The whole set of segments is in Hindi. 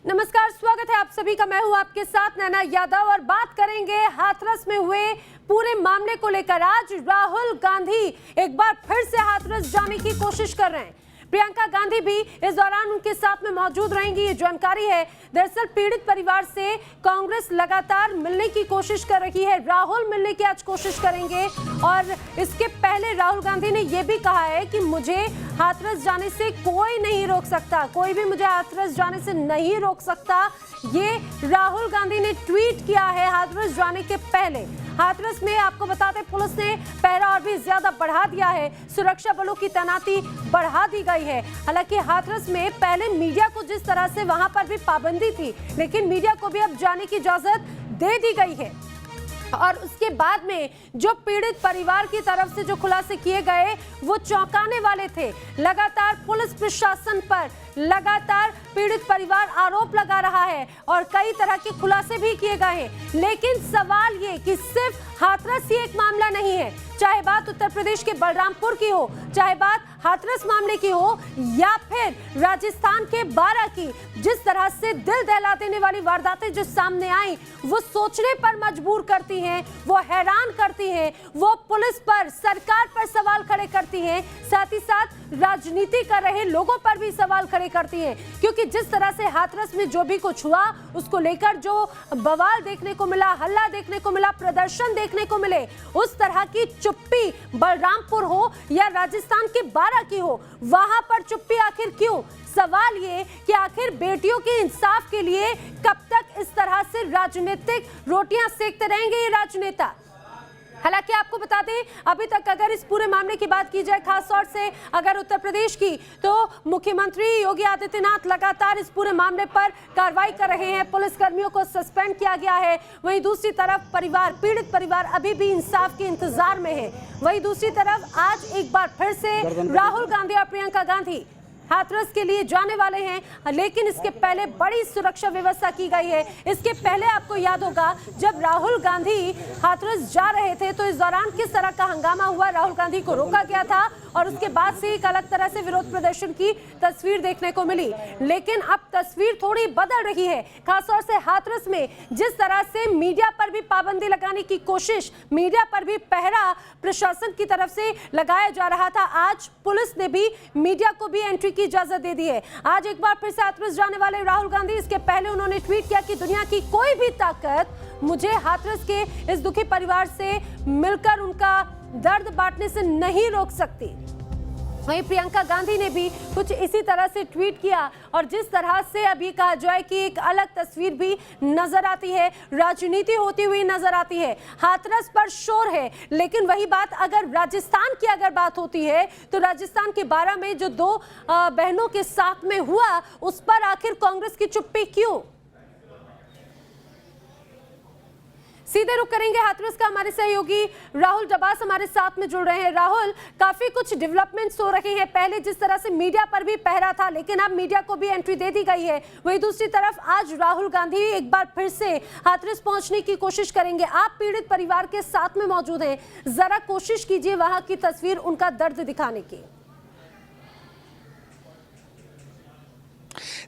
नमस्कार, स्वागत है आप सभी का। मैं हूं आपके साथ नैना यादव और बात करेंगे हाथरस में हुए पूरे मामले को लेकर। आज राहुल गांधी एक बार फिर से हाथरस जाने की कोशिश कर रहे हैं। प्रियंका गांधी भी इस दौरान उनके साथ में मौजूद रहेंगी, ये जानकारी है। दरअसल पीड़ित परिवार से कांग्रेस लगातार मिलने की कोशिश कर रही है। राहुल मिलने की आज कोशिश करेंगे और इसके पहले राहुल गांधी ने यह भी कहा है कि मुझे हाथरस जाने से कोई नहीं रोक सकता, कोई भी मुझे हाथरस जाने से नहीं रोक सकता। ये राहुल गांधी ने ट्वीट किया है हाथरस जाने के पहले। हाथरस में आपको बता दें, पुलिस ने पहरा और भी ज्यादा बढ़ा दिया है, सुरक्षा बलों की तैनाती बढ़ा दी गई है। हालांकि हाथरस में पहले मीडिया को जिस तरह से वहां पर भी पाबंदी थी, लेकिन मीडिया को भी अब जाने की इजाजत दे दी गई है। और उसके बाद में जो पीड़ित परिवार की तरफ से जो खुलासे किए गए वो चौंकाने वाले थे। लगातार पुलिस प्रशासन पर लगातार पीड़ित परिवार आरोप लगा रहा है और कई तरह के खुलासे भी किए गए हैं। लेकिन सवाल ये कि सिर्फ हाथरस ही एक मामला नहीं है, चाहे बात उत्तर प्रदेश के बलरामपुर की हो, चाहे बात हाथरस मामले की हो या फिर राजस्थान के बारां की। जिस तरह से दिल दहला देने वाली वारदातें जो सामने आई वो सोचने पर मजबूर करती हैं, वो हैरान करती हैं, वो पुलिस पर, सरकार पर सवाल खड़े करती हैं, साथ ही साथ राजनीति कर रहे लोगों पर भी सवाल खड़े करती हैं। क्योंकि जिस तरह से हाथरस में जो भी कुछ हुआ उसको लेकर जो बवाल देखने को मिला, हल्ला देखने को मिला, प्रदर्शन देखने को मिले, उस तरह की चुप्पी बलरामपुर हो या राजस्थान के बारां की हो, वहां पर चुप्पी आखिर क्यों? सवाल ये कि आखिर बेटियों के इंसाफ के लिए कब तक इस तरह से राजनीतिक रोटियां सेकते रहेंगे ये राजनेता? हालांकि आपको बता दें, अभी तक अगर इस पूरे मामले की बात की जाए, खास तौर से अगर उत्तर प्रदेश की, तो मुख्यमंत्री योगी आदित्यनाथ लगातार इस पूरे मामले पर कार्रवाई कर रहे हैं। पुलिसकर्मियों को सस्पेंड किया गया है। वहीं दूसरी तरफ परिवार, पीड़ित परिवार अभी भी इंसाफ के इंतजार में है। वहीं दूसरी तरफ आज एक बार फिर से राहुल गांधी और प्रियंका गांधी हाथरस के लिए जाने वाले हैं, लेकिन इसके पहले बड़ी सुरक्षा व्यवस्था की गई है। इसके पहले आपको याद होगा जब राहुल गांधी हाथरस जा रहे थे तो इस दौरान किस तरह का हंगामा हुआ, राहुल गांधी को रोका गया था और उसके बाद से एक अलग तरह से विरोध प्रदर्शन की तस्वीर देखने को मिली। लेकिन अब तस्वीर थोड़ी बदल रही है, खासतौर से हाथरस में जिस तरह से मीडिया पर भी पाबंदी लगाने की कोशिश, मीडिया पर भी पहरा प्रशासन की तरफ से लगाया जा रहा था। आज पुलिस ने भी मीडिया को भी एंट्री की इजाजत दे दी है। आज एक बार फिर से हाथरस जाने वाले राहुल गांधी, इसके पहले उन्होंने ट्वीट किया कि दुनिया की कोई भी ताकत मुझे हाथरस के इस दुखी परिवार से मिलकर उनका दर्द बांटने से नहीं रोक सकती। वहीं प्रियंका गांधी ने भी कुछ इसी तरह से ट्वीट किया और जिस तरह से अभी कहा जाए कि एक अलग तस्वीर भी नजर आती है, राजनीति होती हुई नजर आती है। हाथरस पर शोर है, लेकिन वही बात अगर राजस्थान की अगर बात होती है तो राजस्थान के बारां में जो दो बहनों के साथ में हुआ उस पर आखिर कांग्रेस की चुप्पी क्यों? सीधे रुक करेंगे हाथरस का। हमारे सहयोगी राहुल डबास हमारे साथ में जुड़ रहे हैं। राहुल, काफी कुछ डेवलपमेंट्स हो रहे हैं। पहले जिस तरह से मीडिया पर भी पहरा था, लेकिन अब मीडिया को भी एंट्री दे दी गई है। वहीं दूसरी तरफ आज राहुल गांधी एक बार फिर से हाथरस पहुंचने की कोशिश करेंगे। आप पीड़ित परिवार के साथ में मौजूद हैं, जरा कोशिश कीजिए वहां की तस्वीर, उनका दर्द दिखाने की।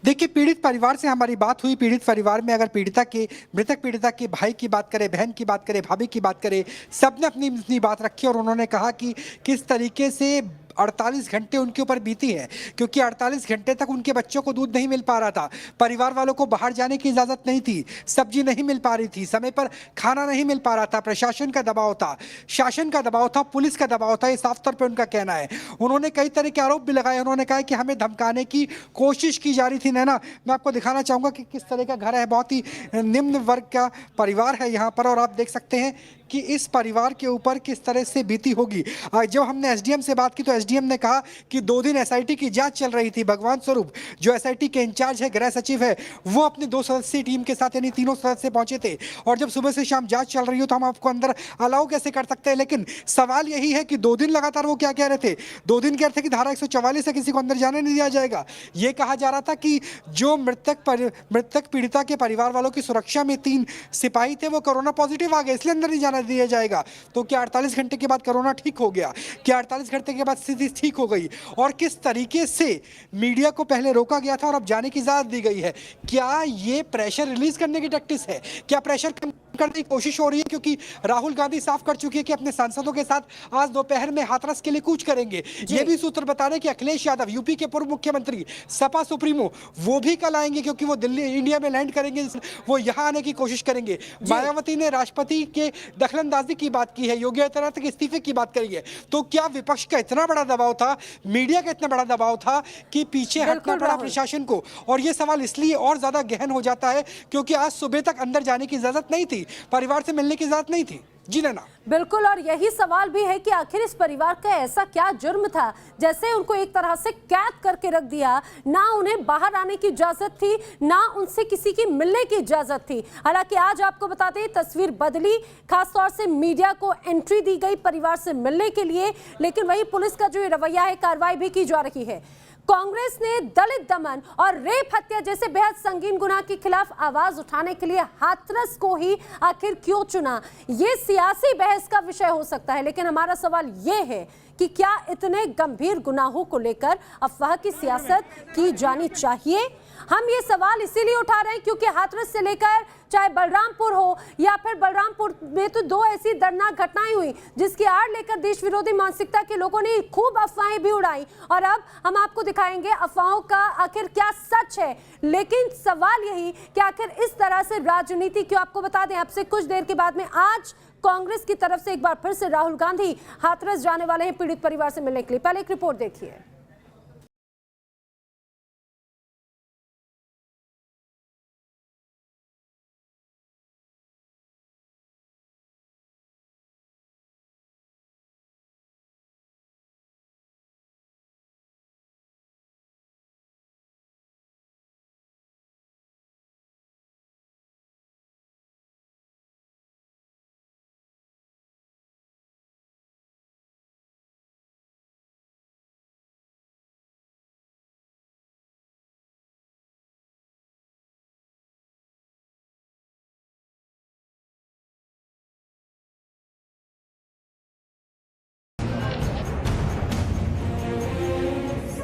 देखिए, पीड़ित परिवार से हमारी बात हुई। पीड़ित परिवार में अगर मृतक पीड़िता के भाई की बात करें, बहन की बात करें, भाभी की बात करें, सबने अपनी अपनी बात रखी और उन्होंने कहा कि किस तरीके से 48 घंटे उनके ऊपर बीती है, क्योंकि 48 घंटे तक उनके बच्चों को दूध नहीं मिल पा रहा था। परिवार वालों को बाहर जाने की इजाज़त नहीं थी, सब्जी नहीं मिल पा रही थी, समय पर खाना नहीं मिल पा रहा था, प्रशासन का दबाव था, शासन का दबाव था, पुलिस का दबाव था। ये साफ तौर पर उनका कहना है। उन्होंने कई तरह के आरोप भी लगाए। उन्होंने कहा कि हमें धमकाने की कोशिश की जा रही थी। नैना, मैं आपको दिखाना चाहूँगा कि किस तरह का घर है। बहुत ही निम्न वर्ग का परिवार है यहाँ पर और आप देख सकते हैं कि इस परिवार के ऊपर किस तरह से बीती होगी। जब हमने एसडीएम से बात की तो एसडीएम ने कहा कि 2 दिन एसआईटी की जांच चल रही थी। भगवान स्वरूप जो एसआईटी के इंचार्ज है, गृह सचिव है, वो अपनी 2 सदस्यीय टीम के साथ यानी 3 सदस्य पहुंचे थे। और जब सुबह से शाम जांच चल रही हो तो हम आपको अंदर अलाउ कैसे कर सकते हैं? लेकिन सवाल यही है कि 2 दिन लगातार वो क्या कह रहे थे? 2 दिन कह रहे थे कि धारा 144 से किसी को अंदर जाने नहीं दिया जाएगा। ये कहा जा रहा था कि जो मृतक पीड़िता के परिवार वालों की सुरक्षा में 3 सिपाही थे वो कोरोना पॉजिटिव आ गए, इसलिए अंदर नहीं जाना जाने दिया जाएगा। तो क्या 48 घंटे के बाद कोरोना ठीक हो गया? क्या 48 घंटे के बाद स्थिति ठीक हो गई? और किस तरीके से मीडिया को पहले रोका गया था और अब जाने की इजाजत दी गई है? क्या ये प्रेशर रिलीज करने की टैक्टिस है? क्या प्रेशर कम करने की कोशिश हो रही है? क्योंकि राहुल गांधी साफ कर चुकी है कि अपने सांसदों के साथ आज दोपहर में हाथरस के लिए कूच करेंगे। ये भी सूत्र बता रहे हैं कि अखिलेश यादव, यूपी के पूर्व मुख्यमंत्री, सपा सुप्रीमो, वो भी कल आएंगे क्योंकि वो दिल्ली इंडिया में लैंड करेंगे, वो यहां आने की कोशिश करेंगे। मायावती ने राष्ट्रपति के दखलंदाजी की बात की है, योगी आदित्यनाथ के इस्तीफे की बात करी है। तो क्या विपक्ष का इतना बड़ा दबाव था, मीडिया का इतना बड़ा दबाव था कि पीछे हटना पड़ा प्रशासन को? और ये सवाल इसलिए और ज्यादा गहन हो जाता है क्योंकि आज सुबह तक अंदर जाने की इजाजत नहीं थी, परिवार से मिलने की इजाजत नहीं थी। जी नैना। बिल्कुल, और यही सवाल भी है कि आखिर इस परिवार का ऐसा क्या जुर्म था जैसे उनको एक तरह से कैद करके रख दिया, ना उन्हें बाहर आने की इजाजत थी, ना उनसे किसी की मिलने की इजाजत थी। हालांकि आज आपको बता दें तस्वीर बदली, खासतौर से मीडिया को एंट्री दी गई परिवार से मिलने के लिए, लेकिन वही पुलिस का जो रवैया है, कार्रवाई भी की जा रही है। कांग्रेस ने दलित दमन और रेप हत्या जैसे बेहद संगीन गुनाह के खिलाफ आवाज उठाने के लिए हाथरस को ही आखिर क्यों चुना? ये सियासी बहस का विषय हो सकता है, लेकिन हमारा सवाल ये है कि क्या इतने गंभीर गुनाहों को लेकर अफवाह की सियासत की जानी चाहिए? हम ये सवाल इसीलिए उठा रहे हैं क्योंकि हाथरस से लेकर चाहे बलरामपुर हो या फिर बलरामपुर में तो दो ऐसी दर्दनाक घटनाएं हुई जिसकी आड़ लेकर देश विरोधी मानसिकता के लोगों ने खूब अफवाहें भी उड़ाई। और अब हम आपको दिखाएंगे अफवाहों का आखिर क्या सच है। लेकिन सवाल यही कि आखिर इस तरह से राजनीति क्यों? आपको बता दें अब से कुछ देर के बाद में आज कांग्रेस की तरफ से एक बार फिर से राहुल गांधी हाथरस जाने वाले हैं पीड़ित परिवार से मिलने के लिए। पहले एक रिपोर्ट देखिए।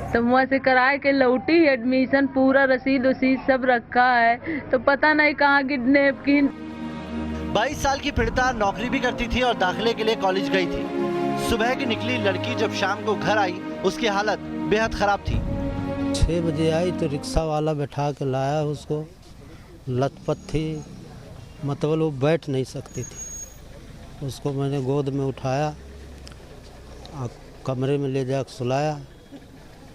तो वहाँ से कराए के लौटी, एडमिशन पूरा रसीद वसीद सब रखा है, तो पता नहीं कहाँ किडनैप की। 22 साल की पीड़िता नौकरी भी करती थी और दाखिले के लिए कॉलेज गई थी। सुबह की निकली लड़की जब शाम को घर आई, उसकी हालत बेहद खराब थी। 6 बजे आई तो रिक्शा वाला बैठा के लाया उसको, लथपथ थी, मतलब वो बैठ नहीं सकती थी। उसको मैंने गोद में उठाया, कमरे में ले जाकर सुलाया।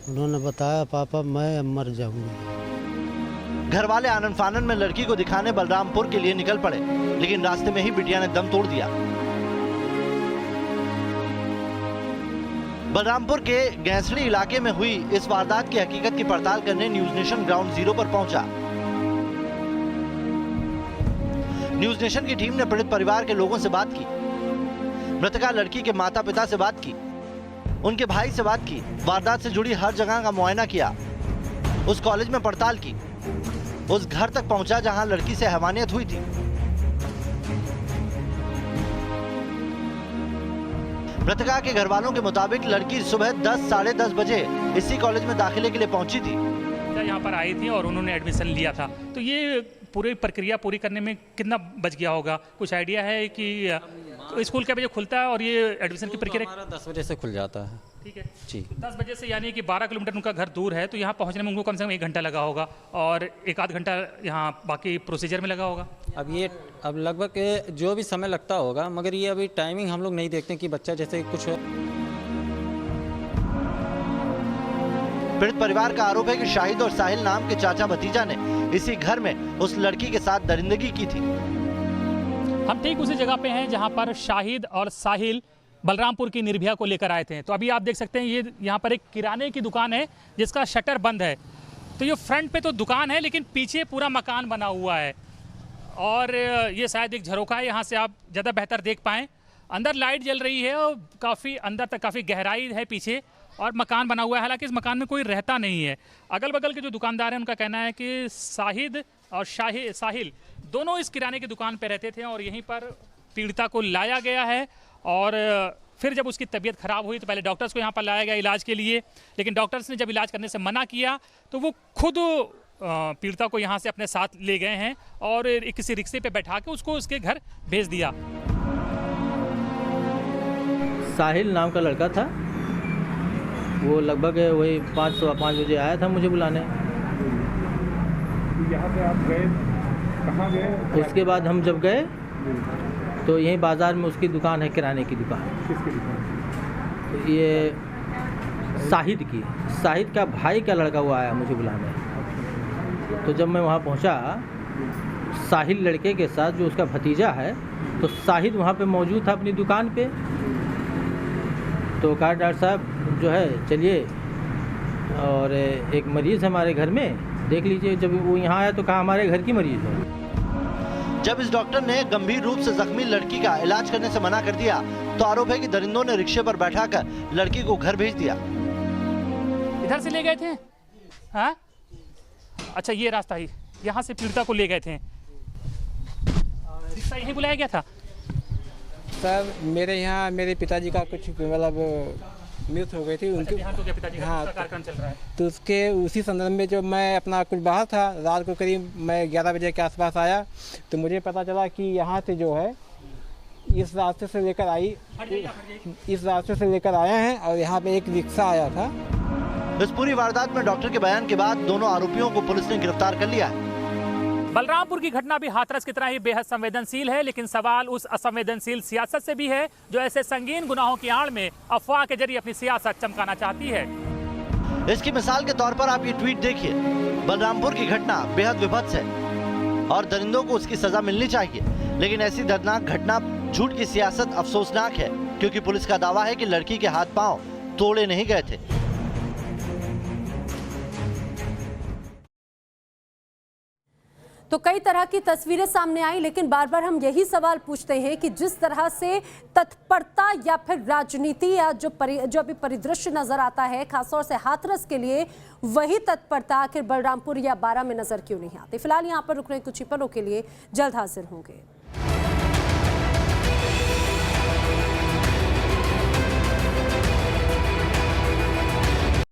उन्होंने बताया पापा मैं मर जाऊंगी। घर वाले आनन फानन में लड़की को दिखाने बलरामपुर के लिए निकल पड़े, लेकिन रास्ते में ही बिटिया ने दम तोड़ दिया। बलरामपुर के गैंसड़ी इलाके में हुई इस वारदात की हकीकत की पड़ताल करने न्यूज नेशन ग्राउंड जीरो पर पहुंचा। न्यूज नेशन की टीम ने पीड़ित परिवार के लोगों से बात की, मृतका लड़की के माता पिता से बात की, उनके भाई से बात की, वारदात से जुड़ी हर जगह का मुआयना किया, उस कॉलेज में पड़ताल की, उस घर तक पहुंचा जहां लड़की से हैवानियत हुई थी। मृतका के घर वालों के मुताबिक लड़की सुबह 10 साढ़े 10 बजे इसी कॉलेज में दाखिले के लिए पहुंची थी। यहाँ पर आई थी और उन्होंने एडमिशन लिया था। तो ये पूरी प्रक्रिया पूरी करने में कितना बच गया होगा? कुछ आइडिया है कि स्कूल के बजे खुलता है और ये एडमिशन की प्रक्रिया? हमारा 10 बजे से खुल जाता है। ठीक है जी। 10 बजे से, यानी कि 12 किलोमीटर उनका घर दूर है, तो यहाँ पहुँचने में उनको कम से कम 1 घंटा लगा होगा और 1 आध घंटा यहाँ बाकी प्रोसीजर में लगा होगा। अब लगभग जो भी समय लगता होगा, मगर ये अभी टाइमिंग हम लोग नहीं देखते कि बच्चा जैसे कुछ। पीड़ित परिवार का आरोप है कि शाहिद और साहिल नाम के चाचा भतीजा ने इसी घर में उस लड़की के साथ दरिंदगी की थी। हम ठीक उसी जगह पे हैं जहां पर शाहिद और साहिल बलरामपुर की निर्भया को लेकर आए थे। तो अभी आप देख सकते हैं ये यहाँ पर एक किराने की दुकान है जिसका शटर बंद है। तो ये फ्रंट पे तो दुकान है लेकिन पीछे पूरा मकान बना हुआ है और ये शायद एक झरोखा है, यहाँ से आप ज़्यादा बेहतर देख पाएँ। अंदर लाइट जल रही है और काफ़ी अंदर तक काफ़ी गहराई है पीछे और मकान बना हुआ है। हालांकि इस मकान में कोई रहता नहीं है। अगल बगल के जो दुकानदार हैं उनका कहना है कि शाहिद और साहिल दोनों इस किराने की दुकान पर रहते थे और यहीं पर पीड़िता को लाया गया है और फिर जब उसकी तबीयत खराब हुई तो पहले डॉक्टर्स को यहाँ पर लाया गया इलाज के लिए, लेकिन डॉक्टर्स ने जब इलाज करने से मना किया तो वो खुद पीड़िता को यहाँ से अपने साथ ले गए हैं और किसी रिक्शे पे बैठा के उसको उसके घर भेज दिया। साहिल नाम का लड़का था, वो लगभग वही 5:15 बजे आया था मुझे बुलाने। यहाँ पे आप गए, कहाँ गए? उसके बाद हम जब गए तो यहीं बाज़ार में उसकी दुकान है, किराने की दुकान। किसकी दुकान? ये साहिद की, साहिद का भाई का लड़का वो आया मुझे बुलाने। तो जब मैं वहाँ पहुँचा साहिल लड़के के साथ, जो उसका भतीजा है, तो साहिद वहाँ पे मौजूद था अपनी दुकान पे। तो कहा डॉक्टर साहब जो है चलिए, और एक मरीज़ हमारे घर में देख लीजिए। जब वो यहाँ आया तो कहा हमारे घर की मरीज़ है। जब इस डॉक्टर ने गंभीर रूप से जख्मी लड़की का इलाज करने से मना कर दिया तो आरोप है कि दरिंदों ने रिक्शे पर बैठाकर लड़की को घर भेज दिया। इधर से ले गए थे? हाँ, अच्छा ये रास्ता ही, यहाँ से पीड़िता को ले गए थे। रिक्शा यहीं बुलाया गया था? सर मेरे यहाँ मेरे पिताजी का कुछ मतलब मृत्यु हो गई थी उनकी। पिताजी का हाँ, कार्यक्रम चल रहा है। तो उसके उसी संदर्भ में जो मैं अपना कुछ बाहर था, रात को करीब मैं 11 बजे के आसपास आया तो मुझे पता चला कि यहाँ से जो है इस रास्ते से लेकर आए हैं और यहाँ पे एक रिक्शा आया था। इस पूरी वारदात में डॉक्टर के बयान के बाद दोनों आरोपियों को पुलिस ने गिरफ्तार कर लिया है। बलरामपुर की घटना भी हाथरस की तरह ही बेहद संवेदनशील है, लेकिन सवाल उस असंवेदनशील सियासत से भी है जो ऐसे संगीन गुनाहों की आड़ में अफवाह के जरिए अपनी सियासत चमकाना चाहती है। इसकी मिसाल के तौर पर आप ये ट्वीट देखिए। बलरामपुर की घटना बेहद विभत्स है और दरिंदों को उसकी सजा मिलनी चाहिए, लेकिन ऐसी दर्दनाक घटना झूठ की सियासत अफसोसनाक है, क्योंकि पुलिस का दावा है कि लड़की के हाथ पांव तोड़े नहीं गए थे। तो कई तरह की तस्वीरें सामने आई, लेकिन बार बार हम यही सवाल पूछते हैं कि जिस तरह से तत्परता या फिर राजनीति या जो अभी परिदृश्य नजर आता है खासतौर से हाथरस के लिए, वही तत्परता आखिर बलरामपुर या बारा में नजर क्यों नहीं आती। फिलहाल यहाँ पर रुक रहे कुछ ही पलों के लिए, जल्द हाजिर होंगे।